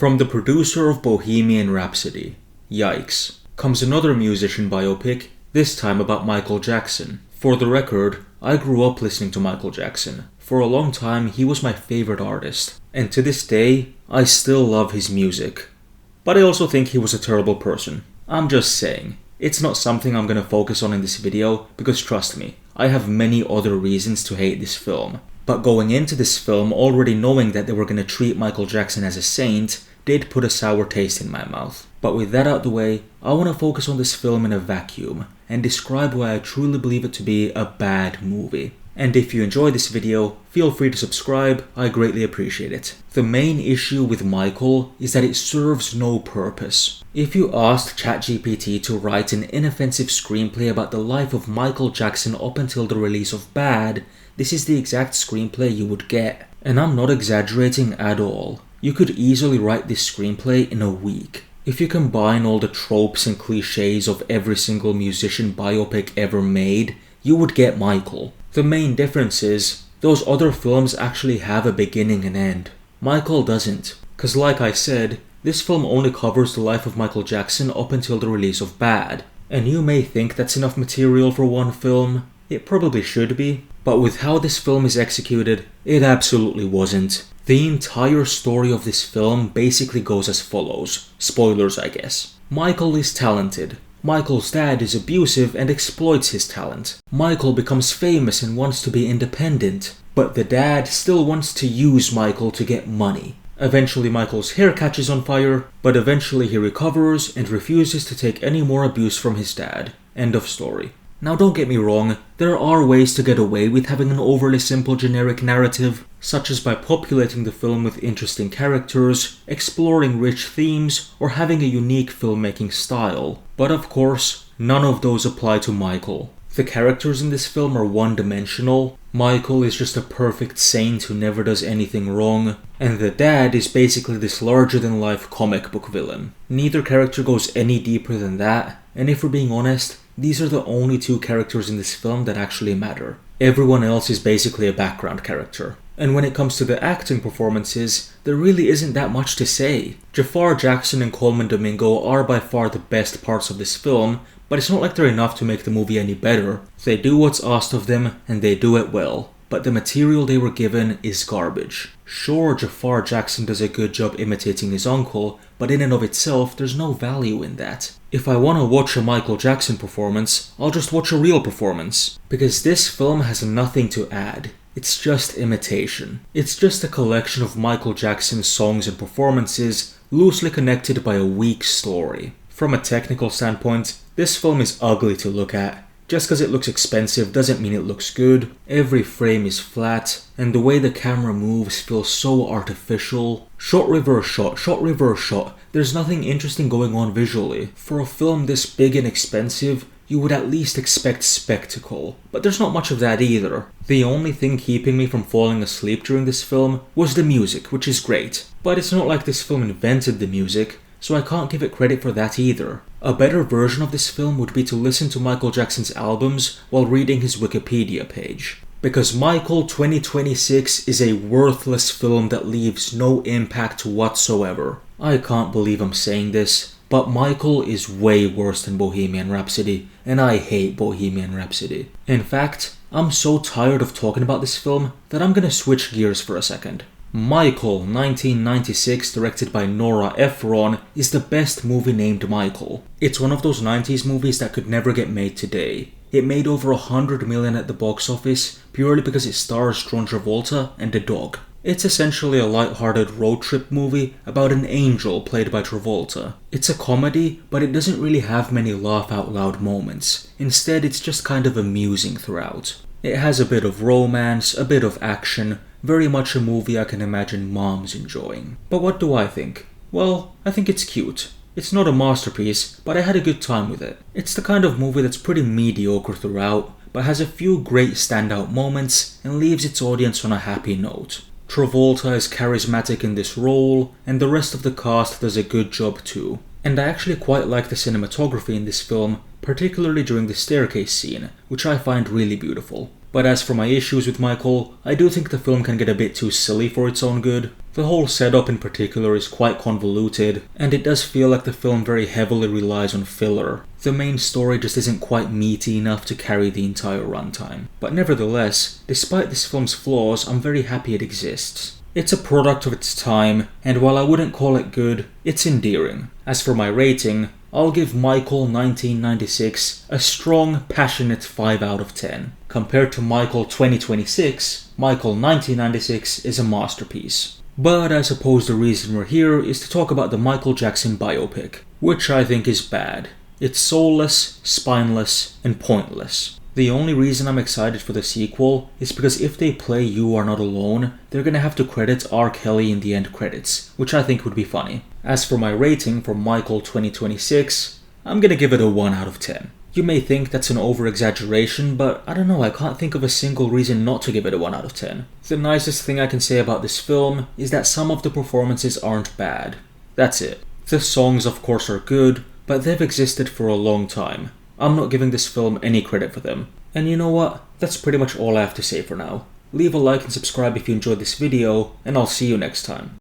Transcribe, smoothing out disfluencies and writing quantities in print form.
From the producer of Bohemian Rhapsody, yikes, comes another musician biopic, this time about Michael Jackson. For the record, I grew up listening to Michael Jackson. For a long time, he was my favorite artist. And to this day, I still love his music. But I also think he was a terrible person. I'm just saying. It's not something I'm gonna focus on in this video, because trust me, I have many other reasons to hate this film. But going into this film already knowing that they were gonna treat Michael Jackson as a saint, did put a sour taste in my mouth. But with that out the way, I want to focus on this film in a vacuum, and describe why I truly believe it to be a bad movie. And if you enjoy this video, feel free to subscribe, I greatly appreciate it. The main issue with Michael is that it serves no purpose. If you asked ChatGPT to write an inoffensive screenplay about the life of Michael Jackson up until the release of Bad, this is the exact screenplay you would get. And I'm not exaggerating at all. You could easily write this screenplay in a week. If you combine all the tropes and cliches of every single musician biopic ever made, you would get Michael. The main difference is, those other films actually have a beginning and end. Michael doesn't. Cause like I said, this film only covers the life of Michael Jackson up until the release of Bad. And you may think that's enough material for one film. It probably should be. But with how this film is executed, it absolutely wasn't. The entire story of this film basically goes as follows. Spoilers, I guess. Michael is talented. Michael's dad is abusive and exploits his talent. Michael becomes famous and wants to be independent. But the dad still wants to use Michael to get money. Eventually Michael's hair catches on fire, but eventually he recovers and refuses to take any more abuse from his dad. End of story. Now don't get me wrong, there are ways to get away with having an overly simple generic narrative, such as by populating the film with interesting characters, exploring rich themes, or having a unique filmmaking style. But of course, none of those apply to Michael. The characters in this film are one-dimensional. Michael is just a perfect saint who never does anything wrong, and the dad is basically this larger-than-life comic book villain. Neither character goes any deeper than that, and if we're being honest, these are the only two characters in this film that actually matter. Everyone else is basically a background character. And when it comes to the acting performances, there really isn't that much to say. Jafar Jackson and Coleman Domingo are by far the best parts of this film, but it's not like they're enough to make the movie any better. They do what's asked of them, and they do it well. But the material they were given is garbage. Sure, Jafar Jackson does a good job imitating his uncle, but in and of itself, there's no value in that. If I want to watch a Michael Jackson performance, I'll just watch a real performance. Because this film has nothing to add. It's just imitation. It's just a collection of Michael Jackson's songs and performances, loosely connected by a weak story. From a technical standpoint, this film is ugly to look at. Just because it looks expensive doesn't mean it looks good. Every frame is flat, and the way the camera moves feels so artificial. Shot, reverse shot, there's nothing interesting going on visually. For a film this big and expensive, you would at least expect spectacle, but there's not much of that either. The only thing keeping me from falling asleep during this film was the music, which is great. But it's not like this film invented the music, so I can't give it credit for that either. A better version of this film would be to listen to Michael Jackson's albums while reading his Wikipedia page. Because Michael 2026 is a worthless film that leaves no impact whatsoever. I can't believe I'm saying this, but Michael is way worse than Bohemian Rhapsody, and I hate Bohemian Rhapsody. In fact, I'm so tired of talking about this film that I'm gonna switch gears for a second. Michael, 1996, directed by Nora Ephron, is the best movie named Michael. It's one of those 90s movies that could never get made today. It made over $100 million at the box office purely because it stars John Travolta and a dog. It's essentially a light-hearted road trip movie about an angel played by Travolta. It's a comedy, but it doesn't really have many laugh-out-loud moments. Instead, it's just kind of amusing throughout. It has a bit of romance, a bit of action, very much a movie I can imagine moms enjoying. But what do I think? Well, I think it's cute. It's not a masterpiece, but I had a good time with it. It's the kind of movie that's pretty mediocre throughout, but has a few great standout moments and leaves its audience on a happy note. Travolta is charismatic in this role, and the rest of the cast does a good job too. And I actually quite like the cinematography in this film, particularly during the staircase scene, which I find really beautiful. But as for my issues with Michael, I do think the film can get a bit too silly for its own good. The whole setup in particular is quite convoluted, and it does feel like the film very heavily relies on filler. The main story just isn't quite meaty enough to carry the entire runtime. But nevertheless, despite this film's flaws, I'm very happy it exists. It's a product of its time, and while I wouldn't call it good, it's endearing. As for my rating, I'll give Michael 1996 a strong, passionate 5 out of 10. Compared to Michael 2026, Michael 1996 is a masterpiece. But I suppose the reason we're here is to talk about the Michael Jackson biopic, which I think is bad. It's soulless, spineless, and pointless. The only reason I'm excited for the sequel is because if they play You Are Not Alone, they're gonna have to credit R. Kelly in the end credits, which I think would be funny. As for my rating for Michael 2026, I'm gonna give it a 1 out of 10. You may think that's an over-exaggeration, but I don't know, I can't think of a single reason not to give it a 1 out of 10. The nicest thing I can say about this film is that some of the performances aren't bad. That's it. The songs of course are good, but they've existed for a long time. I'm not giving this film any credit for them. And you know what? That's pretty much all I have to say for now. Leave a like and subscribe if you enjoyed this video, and I'll see you next time.